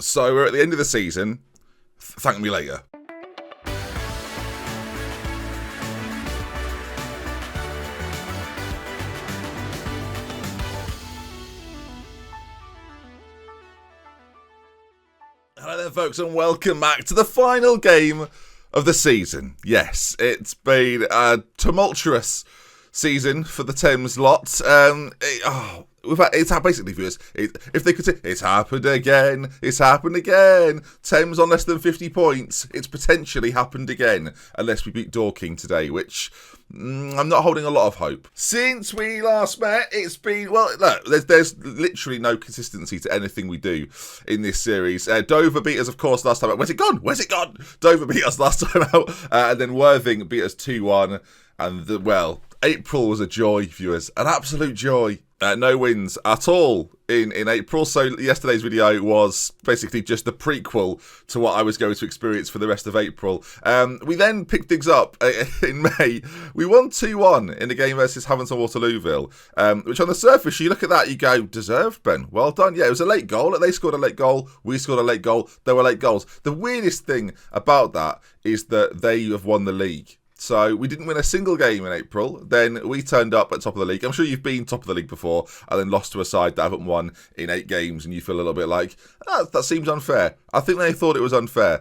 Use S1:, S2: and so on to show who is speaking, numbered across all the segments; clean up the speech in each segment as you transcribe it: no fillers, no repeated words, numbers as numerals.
S1: So we're at the end of the season. Thank me later. Hello there, folks, and welcome back to the final game of the season. Yes, it's been a tumultuous season for the Thames lot. It's basically, viewers, if they could say, it's happened again, Thames on less than 50 points, it's potentially happened again, unless we beat Dorking today, which I'm not holding a lot of hope. Since we last met, it's been, well, look, there's literally no consistency to anything we do in this series. Dover beat us, of course, last time out. Where's it gone? Dover beat us last time out, and then Worthing beat us 2-1, and, April was a joy, viewers, an absolute joy. No wins at all in April, so yesterday's video was basically just the prequel to what I was going to experience for the rest of April. We then picked things up in May. We won 2-1 in the game versus Havant and Waterlooville, which on the surface, you look at that, you go, deserved, Ben. Well done. Yeah, it was a late goal. They scored a late goal. We scored a late goal. There were late goals. The weirdest thing about that is that they have won the league. So we didn't win a single game in April. Then we turned up at top of the league. I'm sure you've been top of the league before and then lost to a side that haven't won in 8 games and you feel a little bit like, that seems unfair. I think they thought it was unfair.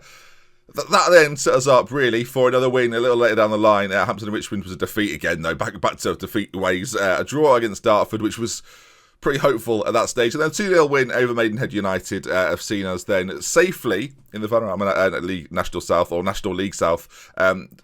S1: That then set us up, really, for another win a little later down the line. Hampton and Richmond was a defeat again, though. Back to defeat ways. A draw against Dartford, which was pretty hopeful at that stage. And then 2-0 win over Maidenhead United have seen us then safely in the Vanarama League National South, or National League South,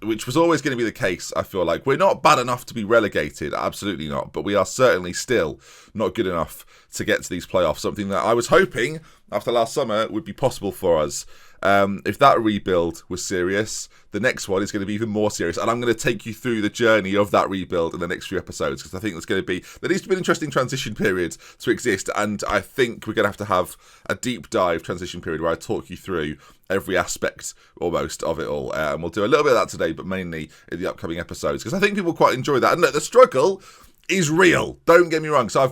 S1: which was always going to be the case, I feel like. We're not bad enough to be relegated, absolutely not, but we are certainly still not good enough to get to these playoffs, something that I was hoping after last summer would be possible for us. If that rebuild was serious, the next one is going to be even more serious, and I'm going to take you through the journey of that rebuild in the next few episodes, because I think there needs to be an interesting transition period to exist, and I think we're going to have a deep dive transition period where I talk you through every aspect almost of it all, and we'll do a little bit of that today, but mainly in the upcoming episodes, because I think people quite enjoy that. And look, the struggle is real. Don't get me wrong. So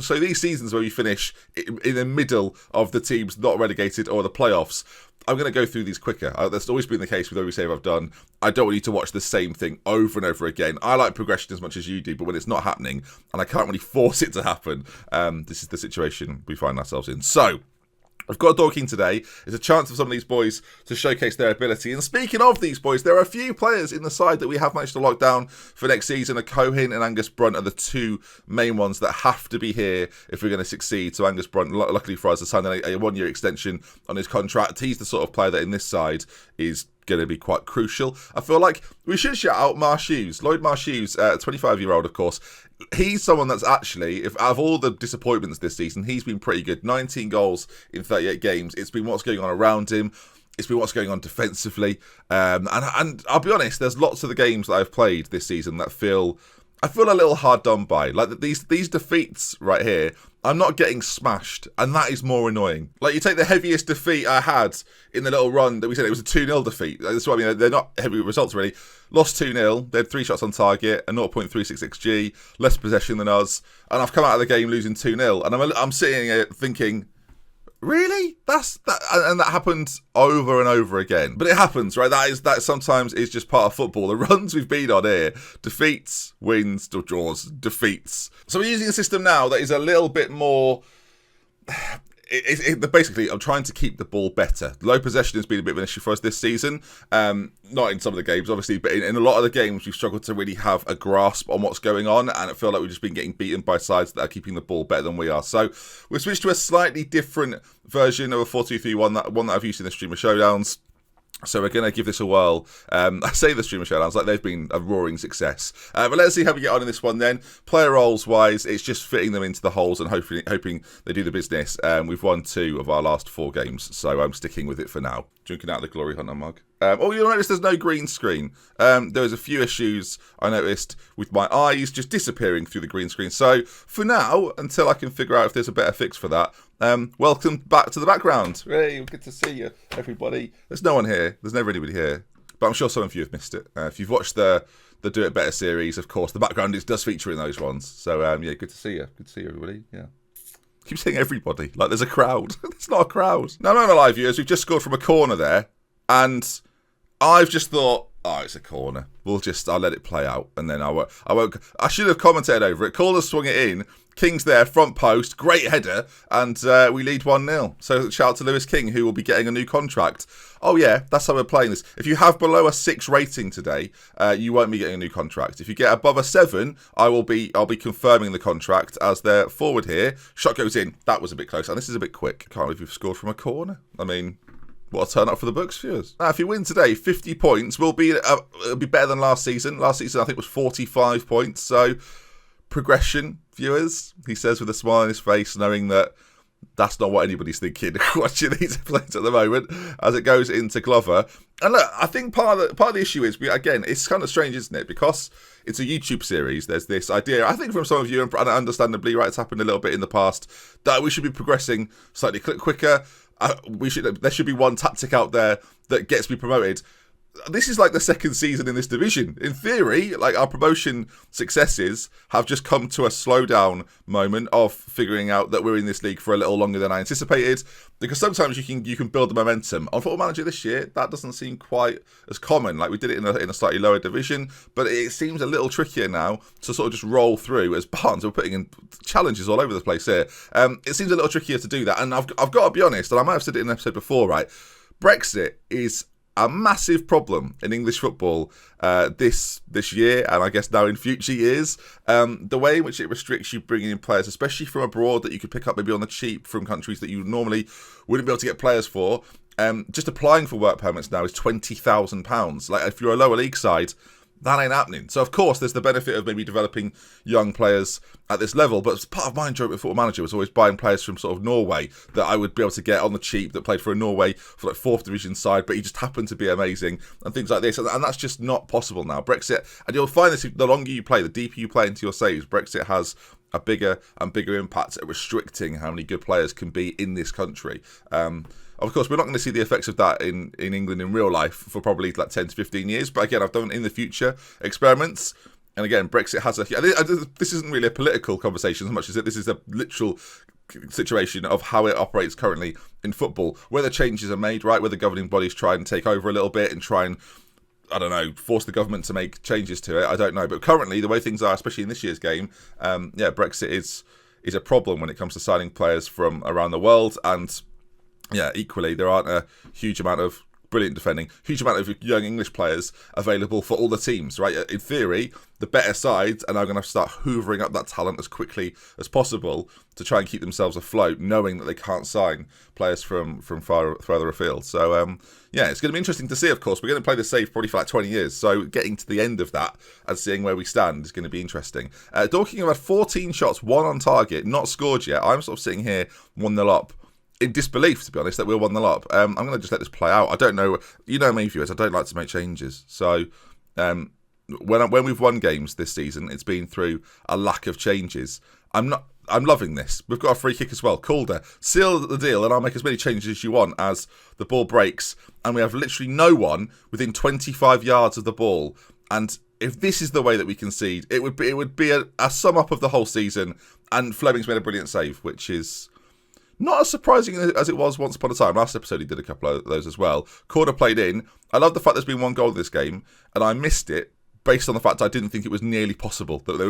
S1: so these seasons where we finish in the middle of the teams not relegated or the playoffs, I'm going to go through these quicker. That's always been the case with every save I've done. I don't want you to watch the same thing over and over again. I like progression as much as you do, but when it's not happening, and I can't really force it to happen, this is the situation we find ourselves in. So I've got Dorking today. It's a chance for some of these boys to showcase their ability. And speaking of these boys, there are a few players in the side that we have managed to lock down for next season. Cohen and Angus Brunt are the two main ones that have to be here if we're going to succeed. So Angus Brunt, luckily for us, has signed a 1-year extension on his contract. He's the sort of player that in this side is going to be quite crucial. I feel like we should shout out Marsh Hughes. Lloyd Marsh Hughes, 25-year-old, of course. He's someone that's actually, if out of all the disappointments this season, he's been pretty good. 19 goals in 38 games. It's been what's going on around him. It's been what's going on defensively. And I'll be honest, there's lots of the games that I've played this season that I feel a little hard done by. Like these defeats right here, I'm not getting smashed, and that is more annoying. Like, you take the heaviest defeat I had in the little run that we said, it was a 2-0 defeat. That's what I mean. They're not heavy results, really. Lost 2-0. They had 3 shots on target, a 0.36 XG, less possession than us, and I've come out of the game losing 2-0. And I'm sitting here thinking, really? And that happens over and over again. But it happens, right? That sometimes is just part of football. The runs we've been on here, defeats, wins, draws, defeats. So we're using a system now that is a little bit more. Basically, I'm trying to keep the ball better. Low possession has been a bit of an issue for us this season. Not in some of the games, obviously, but in a lot of the games, we've struggled to really have a grasp on what's going on, and I feel like we've just been getting beaten by sides that are keeping the ball better than we are. So we've switched to a slightly different version of a 4-2-3-1, one that I've used in the Streamer Showdowns. So we're going to give this a whirl. I say the Streamer Showdowns like they've been a roaring success. But let's see how we get on in this one then. Player roles wise, it's just fitting them into the holes and hoping they do the business. We've won 2 of our last 4 games, so I'm sticking with it for now. Drinking out the Glory Hunter mug. You'll notice there's no green screen. There was a few issues I noticed with my eyes just disappearing through the green screen. So for now, until I can figure out if there's a better fix for that, welcome back to the background. Hey, good to see you, everybody. There's no one here. There's never anybody here. But I'm sure some of you have missed it. If you've watched the Do It Better series, of course, the background does feature in those ones. So, yeah, good to see you. Good to see you, everybody. Yeah. Keep saying everybody, like there's a crowd. It's not a crowd. Now, no, live viewers, we've just scored from a corner there, and I've just thought, oh, it's a corner. I'll let it play out, and then I won't. I should have commentated over it. Calder swung it in. King's there, front post, great header, and we lead 1-0. So shout out to Lewis King, who will be getting a new contract. Oh yeah, that's how we're playing this. If you have below a 6 rating today, you won't be getting a new contract. If you get above a 7, I'll be confirming the contract as they're forward here. Shot goes in. That was a bit close, and this is a bit quick. Can't believe we've scored from a corner. I mean, what a turn up for the books, viewers. Now, if you win today, 50 points will be it'll be better than last season. Last season, I think, was 45 points. So, progression, viewers, he says with a smile on his face, knowing that that's not what anybody's thinking watching these players at the moment as it goes into Glover. And look, I think part of the issue is, again, it's kind of strange, isn't it? Because it's a YouTube series, there's this idea, I think from some of you, and understandably, right, it's happened a little bit in the past, that we should be progressing slightly quicker. There should be one tactic out there that gets me promoted. This is like the second season in this division. In theory, like our promotion successes have just come to a slowdown moment of figuring out that we're in this league for a little longer than I anticipated. Because sometimes you can build the momentum. On Football Manager this year, that doesn't seem quite as common. Like we did it in a slightly lower division, but it seems a little trickier now to sort of just roll through as Barnes. We're putting in challenges all over the place here. It seems a little trickier to do that. And I've got to be honest, and I might have said it in an episode before, right? Brexit is a massive problem in English football this year, and I guess now in future years. The way in which it restricts you bringing in players, especially from abroad, that you could pick up maybe on the cheap from countries that you normally wouldn't be able to get players for. Just applying for work permits now is £20,000. Like if you're a lower league side, that ain't happening. So, of course, there's the benefit of maybe developing young players at this level. But part of my enjoyment with Football Manager was always buying players from sort of Norway that I would be able to get on the cheap that played for a Norway for like 4th division side, but he just happened to be amazing and things like this. And that's just not possible now. Brexit, and you'll find this the longer you play, the deeper you play into your saves, Brexit has a bigger and bigger impact at restricting how many good players can be in this country. Of course, we're not going to see the effects of that in England in real life for probably like 10 to 15 years. But again, I've done in the future experiments. And again, Brexit has this isn't really a political conversation as much as this is a literal situation of how it operates currently in football. Whether changes are made, right? Whether governing bodies try and take over a little bit and try and, I don't know, force the government to make changes to it. I don't know. But currently, the way things are, especially in this year's game, Brexit is a problem when it comes to signing players from around the world. And yeah, equally, there aren't a huge amount of brilliant defending, huge amount of young English players available for all the teams, right? In theory, the better sides are now going to start hoovering up that talent as quickly as possible to try and keep themselves afloat, knowing that they can't sign players from further afield. So, it's going to be interesting to see, of course. We're going to play the save probably for like 20 years, so getting to the end of that and seeing where we stand is going to be interesting. Dorking have had 14 shots, 1 on target, not scored yet. I'm sort of sitting here 1-0 up. In disbelief, to be honest, that we're 1-0 up. I'm going to just let this play out. I don't know. You know me, viewers. I don't like to make changes. So when we've won games this season, it's been through a lack of changes. I'm loving this. We've got a free kick as well. Calder, seal the deal, and I'll make as many changes as you want as the ball breaks. And we have literally no one within 25 yards of the ball. And if this is the way that we concede, it would be a sum up of the whole season. And Fleming's made a brilliant save, which is not as surprising as it was once upon a time. Last episode he did a couple of those as well. Corner played in. I love the fact there's been 1 goal in this game, and I missed it based on the fact I didn't think it was nearly possible that there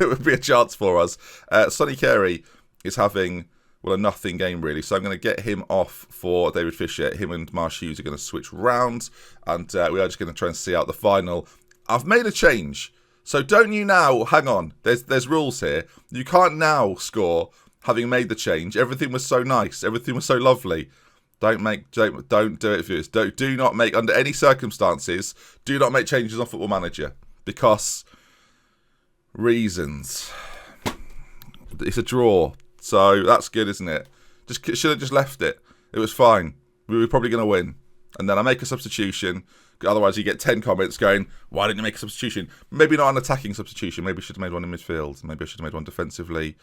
S1: would be a chance for us. Sonny Carey is having a nothing game really, so I'm going to get him off for David Fisher. Him and Marsh Hughes are going to switch round, and we are just going to try and see out the final. I've made a change, so don't you now hang on. There's rules here. You can't now score having made the change. Everything was so nice. Everything was so lovely. Don't do it, viewers. Do not make, under any circumstances, do not make changes on Football Manager. Because reasons. It's a draw. So that's good, isn't it? Should have just left it. It was fine. We were probably going to win. And then I make a substitution. Otherwise you get 10 comments going, why didn't you make a substitution? Maybe not an attacking substitution. Maybe I should have made one in midfield. Maybe I should have made one defensively.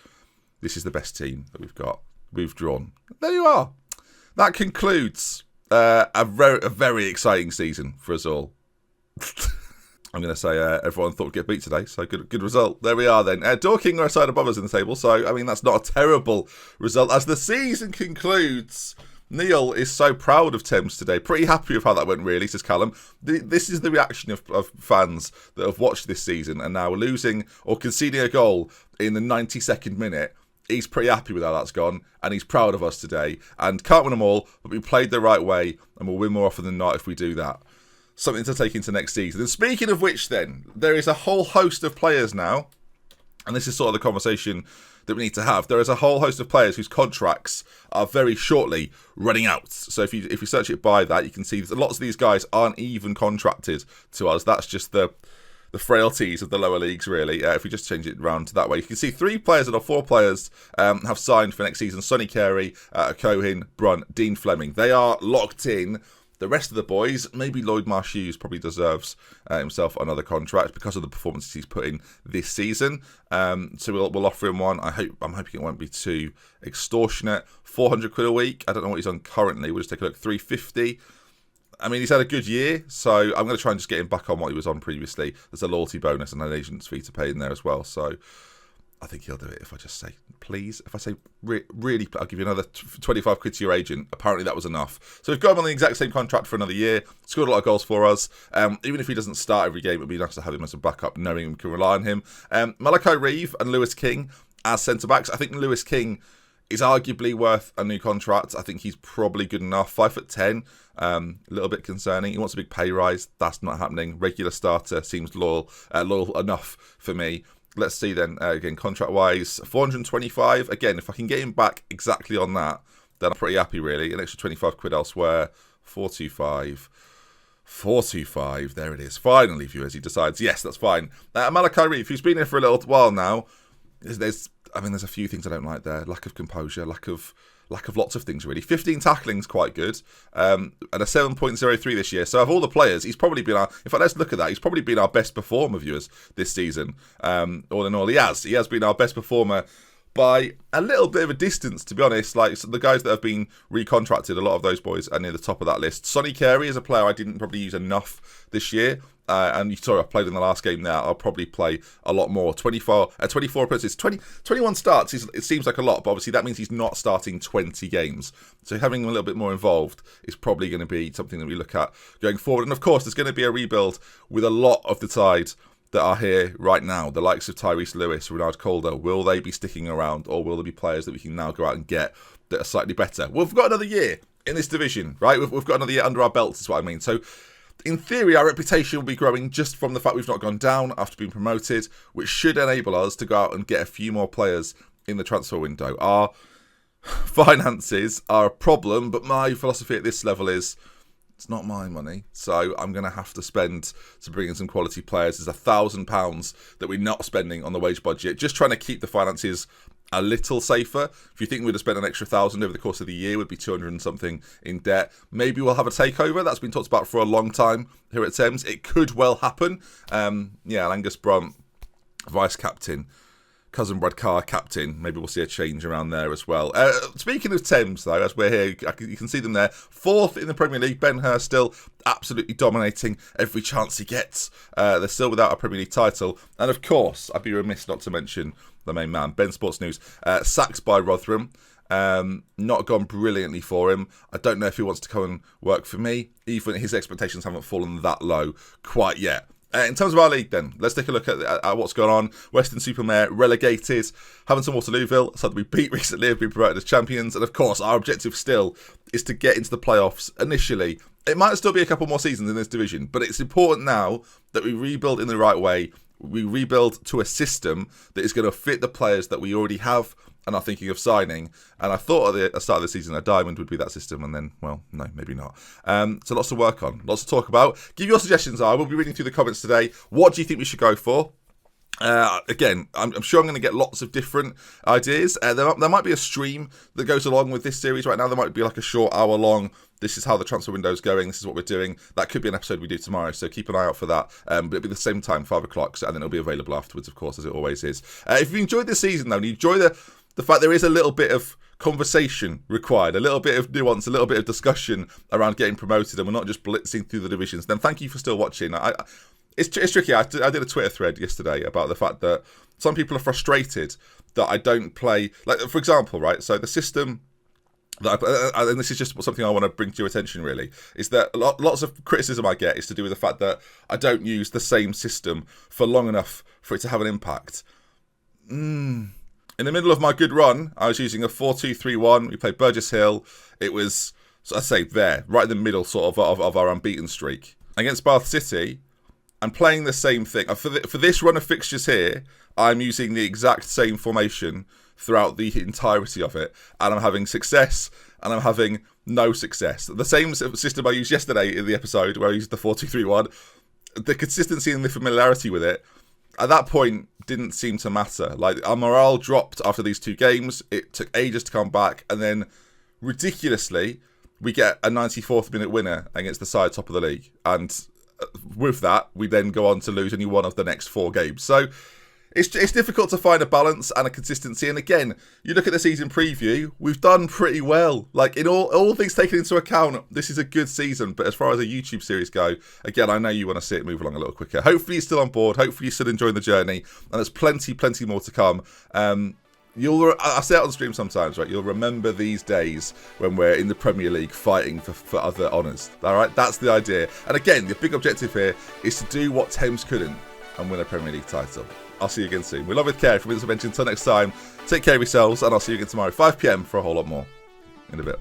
S1: This is the best team that we've got. We've drawn. There you are. That concludes a very exciting season for us all. I'm going to say everyone thought would get beat today, so good result. There we are then. Dorking are a side above us in the table, so, I mean, that's not a terrible result. As the season concludes, Neil is so proud of Thames today. Pretty happy with how that went, really, says Callum. This is the reaction of fans that have watched this season and now losing or conceding a goal in the 92nd minute. He's pretty happy with how that's gone, and he's proud of us today. And can't win them all, but we played the right way, and we'll win more often than not if we do that. Something to take into next season. And speaking of which then, there is a whole host of players now, and this is sort of the conversation that we need to have. There is a whole host of players whose contracts are very shortly running out. So if you search it by that, you can see that lots of these guys aren't even contracted to us. That's just the frailties of the lower leagues, really. If we just change it around to that way, you can see 3 players out of 4 players have signed for next season. Sonny Carey, Cohen, Brunt, Dean Fleming. They are locked in. The rest of the boys, maybe Lloyd Marsh-Hughes probably deserves himself another contract because of the performances he's put in this season. So we'll offer him one. I'm hoping it won't be too extortionate. 400 quid a week. I don't know what he's on currently. We'll just take a look. 350. I mean, he's had a good year, so I'm going to try and just get him back on what he was on previously. There's a loyalty bonus and an agent's fee to pay in there as well. So I think he'll do it if I just say, please. If I say, really, I'll give you another 25 quid to your agent. Apparently that was enough. So we've got him on the exact same contract for another year. Scored a lot of goals for us. Even if he doesn't start every game, it would be nice to have him as a backup, knowing we can rely on him. Malachi Reeve and Lewis King as centre-backs. I think Lewis King is arguably worth a new contract. I think he's probably good enough. 5'10", a little bit concerning. He wants a big pay rise. That's not happening. Regular starter seems loyal enough for me. Let's see then, again, contract-wise, 425. Again, if I can get him back exactly on that, then I'm pretty happy, really. An extra 25 quid elsewhere. 425. 425. There it is. Finally, viewers, he decides, yes, that's fine. Malachi Reeve, who's been here for a little while now, there's a few things I don't like there. Lack of composure, lack of lots of things, really. 15 tackling's quite good, and a 7.03 this year. So of all the players, he's probably been in fact, let's look at that. He's probably been our best performer, viewers, this season. All in all, he has been our best performer by a little bit of a distance, to be honest. Like, so the guys that have been recontracted, a lot of those boys are near the top of that list. Sonny Carey is a player I didn't probably use enough this year. And you saw I played in the last game there. I'll probably play a lot more. 24 appearances, 21 starts. It seems like a lot, but obviously that means he's not starting 20 games. So having him a little bit more involved is probably going to be something that we look at going forward. And of course, there's going to be a rebuild with a lot of the tide that are here right now. The likes of Tyrese Lewis, Renard Calder, will they be sticking around, or will there be players that we can now go out and get that are slightly better? We've got another year in this division, right? We've got another year under our belts, is what I mean. So in theory, our reputation will be growing just from the fact we've not gone down after being promoted, which should enable us to go out and get a few more players in the transfer window. Our finances are a problem, but my philosophy at this level is it's not my money, so I'm going to have to spend to bring in some quality players. There's £1,000 that we're not spending on the wage budget, just trying to keep the finances a little safer. If you think we'd have spent an extra 1,000 over the course of the year, we'd be 200 and something in debt. Maybe we'll have a takeover. That's been talked about for a long time here at Thames. It could well happen. Angus Brunt, vice captain. Cousin Brad Carr, captain. Maybe we'll see a change around there as well. Speaking of Thames, though, as we're here, you can see them there. 4th in the Premier League. Ben Hur still absolutely dominating every chance he gets. They're still without a Premier League title. And of course, I'd be remiss not to mention the main man, Ben Sports News. Sacks by Rotherham. Not gone brilliantly for him. I don't know if he wants to come and work for me. Even his expectations haven't fallen that low quite yet. In terms of our league, then, let's take a look at what's going on. Weston-super-Mare relegated. Hamilton Waterlooville, so that we beat recently, have been promoted as champions. And of course, our objective still is to get into the playoffs initially. It might still be a couple more seasons in this division, but it's important now that we rebuild in the right way. We rebuild to a system that is going to fit the players that we already have and are thinking of signing. And I thought at the start of the season a diamond would be that system, and then, well, no, maybe not. So lots to work on, lots to talk about. Give your suggestions. I will be reading through the comments today. What do you think we should go for? Again, I'm sure I'm going to get lots of different ideas. There might be a stream that goes along with this series right now. There might be like a short hour-long, this is how the transfer window's going, this is what we're doing. That could be an episode we do tomorrow, so keep an eye out for that. But it'll be the same time, 5 o'clock, and then it'll be available afterwards, of course, as it always is. If you enjoyed this season, though, and you enjoy the fact there is a little bit of conversation required, a little bit of nuance, a little bit of discussion around getting promoted, and we're not just blitzing through the divisions, then thank you for still watching. it's tricky. I did a Twitter thread yesterday about the fact that some people are frustrated that I don't play, like, for example, right? So the system that and this is just something I want to bring to your attention, really, is that lots of criticism I get is to do with the fact that I don't use the same system for long enough for it to have an impact. In the middle of my good run, I was using a 4-2-3-1. We played Burgess Hill. It was, so I say, there, right in the middle sort of our unbeaten streak. Against Bath City, I'm playing the same thing. For this run of fixtures here, I'm using the exact same formation throughout the entirety of it, and I'm having success, and I'm having no success. The same system I used yesterday in the episode, where I used the 4-2-3-1, the consistency and the familiarity with it, at that point, didn't seem to matter. Like, our morale dropped after these 2 games. It took ages to come back, and then, ridiculously, we get a 94th minute winner against the side top of the league, and with that, we then go on to lose only one of the next 4 games. So it's difficult to find a balance and a consistency. And again, you look at the season preview, we've done pretty well. Like, in all things taken into account, this is a good season. But as far as a YouTube series go, again, I know you want to see it move along a little quicker. Hopefully you're still on board. Hopefully you're still enjoying the journey. And there's plenty more to come. I say it on stream sometimes, right? You'll remember these days when we're in the Premier League fighting for other honours. All right, that's the idea. And again, the big objective here is to do what Thames couldn't and win a Premier League title. I'll see you again soon. We love with care from DoctorBenjy. Until next time, take care of yourselves, and I'll see you again tomorrow, 5 PM, for a whole lot more. In a bit.